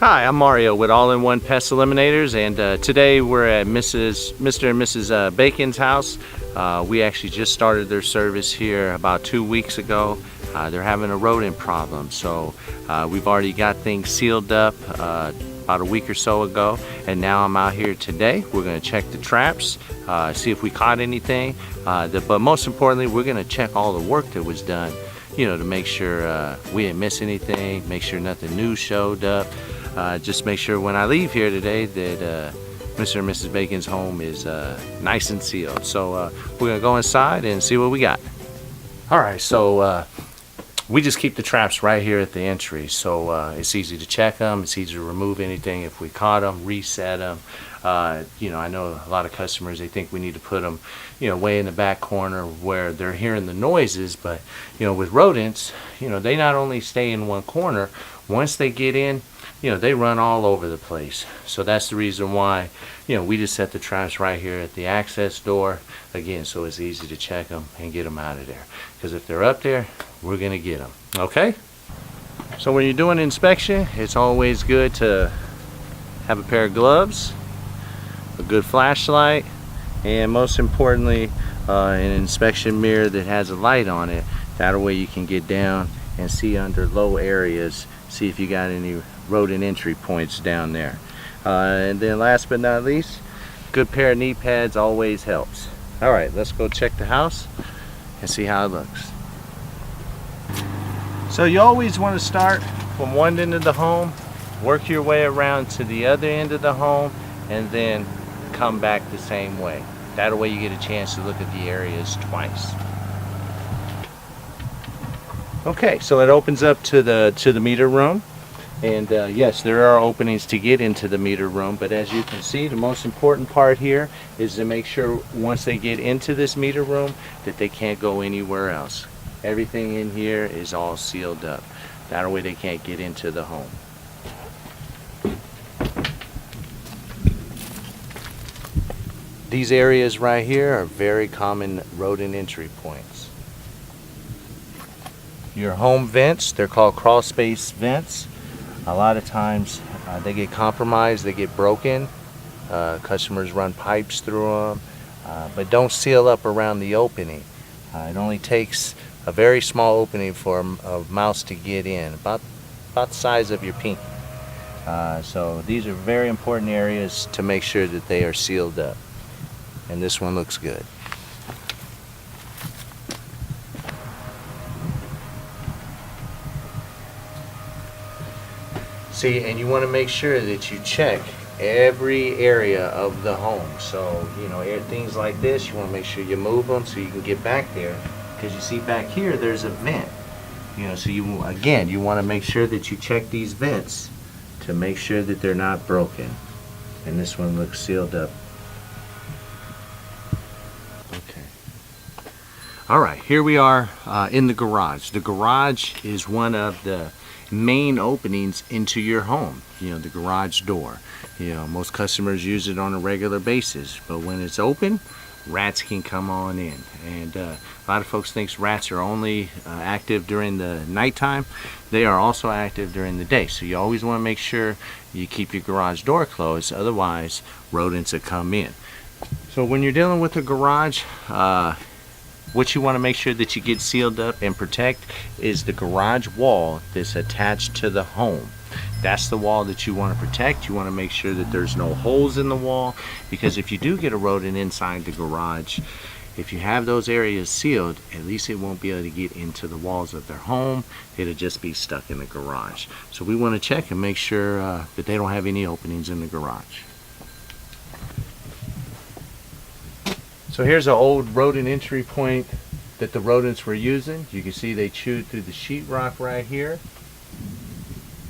Hi, I'm Mario with All-in-One Pest Eliminators, and today we're at Mr. and Mrs. Bacon's house. We actually just started their service here about 2 weeks ago. They're having a rodent problem, so we've already got things sealed up about a week or so ago, and now I'm out here today. We're going to check the traps, see if we caught anything, but most importantly, we're going to check all the work that was done, you know, to make sure we didn't miss anything, make sure nothing new showed up. Just make sure when I leave here today that Mr. and Mrs. Bacon's home is nice and sealed. So we're gonna go inside and see what we got. All right, so we just keep the traps right here at the entry, so it's easy to check them, it's easy to remove anything if we caught them, reset them. You know, I know a lot of customers, they think we need to put them, you know, way in the back corner where they're hearing the noises, but you know, with rodents, you know, they not only stay in one corner, once they get in, you know, they run all over the place. So that's the reason why, you know, we just set the traps right here at the access door, again, so it's easy to check them and get them out of there. Because if they're up there, we're gonna get them, okay? So when you're doing an inspection, it's always good to have a pair of gloves, a good flashlight, and most importantly, an inspection mirror that has a light on it. That way you can get down and see under low areas, see if you got any rodent entry points down there. And then last but not least, good pair of knee pads always helps. All right, let's go check the house and see how it looks. So you always want to start from one end of the home, work your way around to the other end of the home, and then come back the same way. That way you get a chance to look at the areas twice. Okay, so it opens up to the meter room. And yes, there are openings to get into the meter room, but as you can see, the most important part here is to make sure once they get into this meter room that they can't go anywhere else. Everything in here is all sealed up. That way they can't get into the home. These areas right here are very common rodent entry points. Your home vents, they're called crawl space vents. A lot of times they get compromised, they get broken. Customers run pipes through them, but don't seal up around the opening. It only takes a very small opening for a mouse to get in, about the size of your pinky. So these are very important areas to make sure that they are sealed up. And this one looks good. See, and you want to make sure that you check every area of the home. So, you know, things like this, you want to make sure you move them so you can get back there. Because you see back here, there's a vent. You know, so you want to make sure that you check these vents to make sure that they're not broken. And this one looks sealed up. Okay. All right, here we are in the garage. The garage is one of the main openings into your home, you know, the garage door. You know, most customers use it on a regular basis, but when it's open, rats can come on in. And a lot of folks think rats are only active during the nighttime. They are also active during the day, so you always want to make sure you keep your garage door closed, otherwise rodents will come in. So when you're dealing with a garage, what you want to make sure that you get sealed up and protect is the garage wall that's attached to the home. That's the wall that you want to protect. You want to make sure that there's no holes in the wall, because if you do get a rodent inside the garage, if you have those areas sealed, at least it won't be able to get into the walls of their home. It'll just be stuck in the garage. So we want to check and make sure that they don't have any openings in the garage. So here's an old rodent entry point that the rodents were using. You can see they chewed through the sheetrock right here.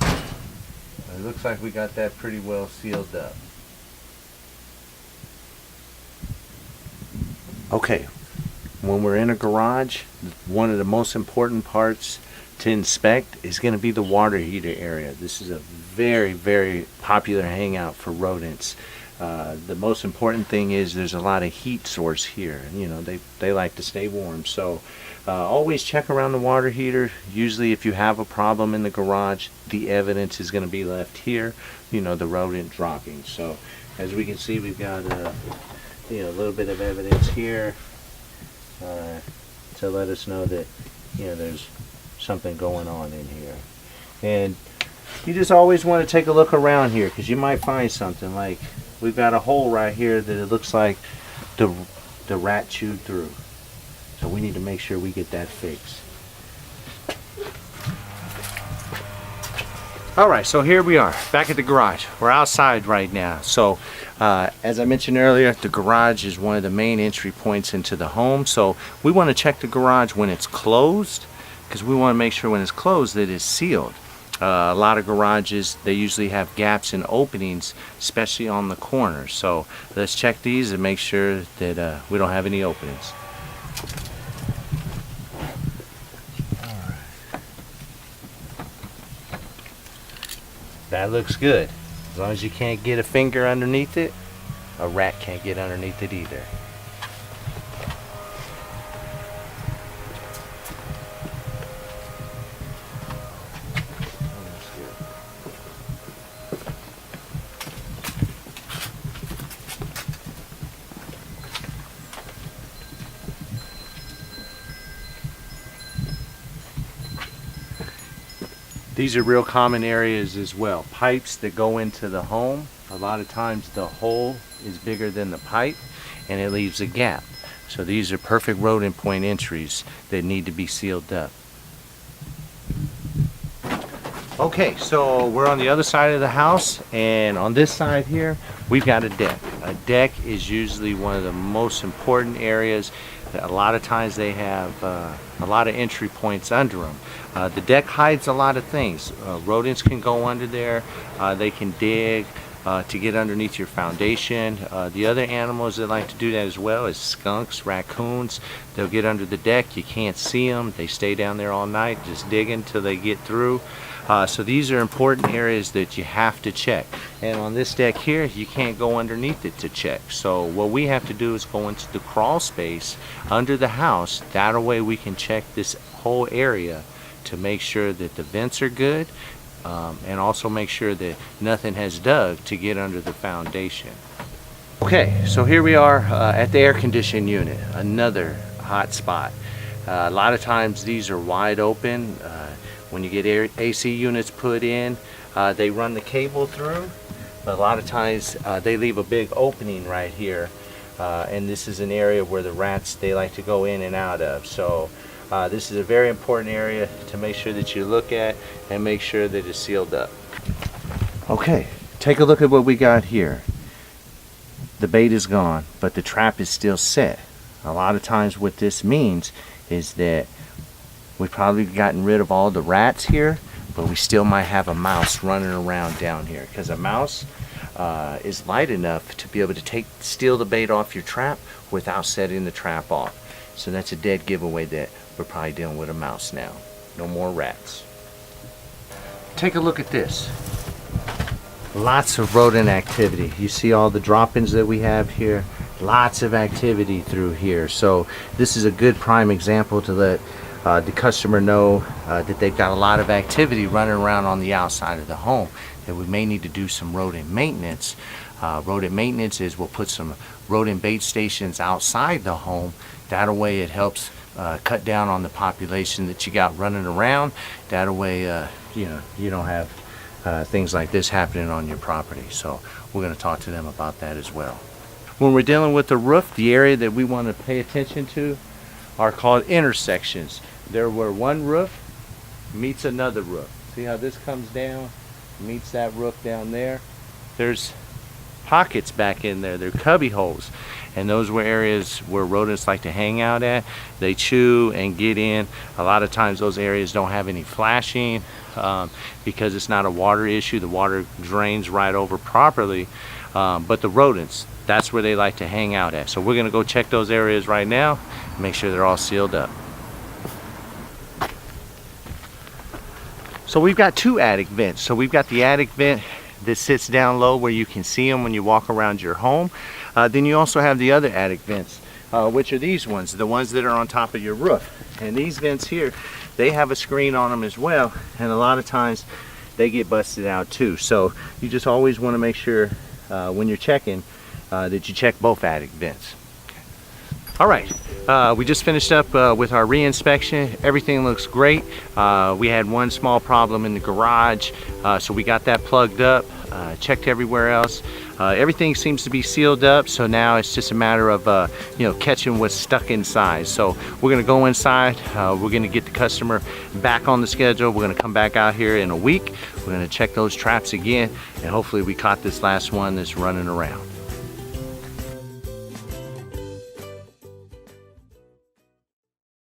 It looks like we got that pretty well sealed up. Okay, when we're in a garage, one of the most important parts to inspect is going to be the water heater area. This is a very, very popular hangout for rodents. The most important thing is there's a lot of heat source here. You know, they like to stay warm. So always check around the water heater. Usually if you have a problem in the garage, the evidence is going to be left here, you know, the rodent dropping. So as we can see, we've got you know, a little bit of evidence here to let us know that, you know, there's something going on in here. And you just always want to take a look around here, because you might find something. Like we've got a hole right here that it looks like the rat chewed through. So we need to make sure we get that fixed. Alright, so here we are, back at the garage. We're outside right now. So, as I mentioned earlier, the garage is one of the main entry points into the home. So, we want to check the garage when it's closed, because we want to make sure when it's closed that it's sealed. A lot of garages, they usually have gaps and openings, especially on the corners. So, let's check these and make sure that we don't have any openings. That looks good. As long as you can't get a finger underneath it, a rat can't get underneath it either. These are real common areas as well. Pipes that go into the home, a lot of times the hole is bigger than the pipe and it leaves a gap. So these are perfect rodent point entries that need to be sealed up. Okay, so we're on the other side of the house, and on this side here we've got a deck. A deck is usually one of the most important areas. A lot of times they have a lot of entry points under them. The deck hides a lot of things. Rodents can go under there. They can dig to get underneath your foundation. The other animals that like to do that as well is skunks, raccoons. They'll get under the deck. You can't see them. They stay down there all night just digging till they get through. So these are important areas that you have to check. And on this deck here, you can't go underneath it to check. So what we have to do is go into the crawl space under the house. That way we can check this whole area to make sure that the vents are good, and also make sure that nothing has dug to get under the foundation. Okay, so here we are at the air conditioning unit, another hot spot. A lot of times these are wide open. When you get AC units put in, they run the cable through, but a lot of times they leave a big opening right here, and this is an area where the rats, they like to go in and out of. So this is a very important area to make sure that you look at and make sure that it's sealed up. Okay, take a look at what we got here. The bait is gone, but the trap is still set. A lot of times what this means is that we've probably gotten rid of all the rats here, but we still might have a mouse running around down here, because a mouse is light enough to be able to steal the bait off your trap without setting the trap off. So that's a dead giveaway that we're probably dealing with a mouse now. No more rats. Take a look at this. Lots of rodent activity. You see all the droppings that we have here? Lots of activity through here. So this is a good prime example to let the customer know that they've got a lot of activity running around on the outside of the home, that we may need to do some rodent maintenance. Rodent maintenance is we'll put some rodent bait stations outside the home. That way it helps cut down on the population that you got running around. That way you know, you don't have things like this happening on your property. So we're going to talk to them about that as well. When we're dealing with the roof, the area that we want to pay attention to are called intersections. There where one roof meets another roof. See how this comes down, meets that roof down there? There's pockets back in there. They're cubby holes. And those were areas where rodents like to hang out at. They chew and get in. A lot of times those areas don't have any flashing because it's not a water issue. The water drains right over properly. But the rodents, that's where they like to hang out at. So we're going to go check those areas right now and make sure they're all sealed up. So we've got two attic vents. So we've got the attic vent that sits down low where you can see them when you walk around your home. Then you also have the other attic vents, which are these ones, the ones that are on top of your roof. And these vents here, they have a screen on them as well, and a lot of times they get busted out too. So you just always want to make sure when you're checking that you check both attic vents. All right, we just finished up with our re-inspection. Everything looks great. We had one small problem in the garage, so we got that plugged up, checked everywhere else. Everything seems to be sealed up, so now it's just a matter of catching what's stuck inside. So we're gonna go inside, we're gonna get the customer back on the schedule. We're gonna come back out here in a week. We're gonna check those traps again, and hopefully we caught this last one that's running around.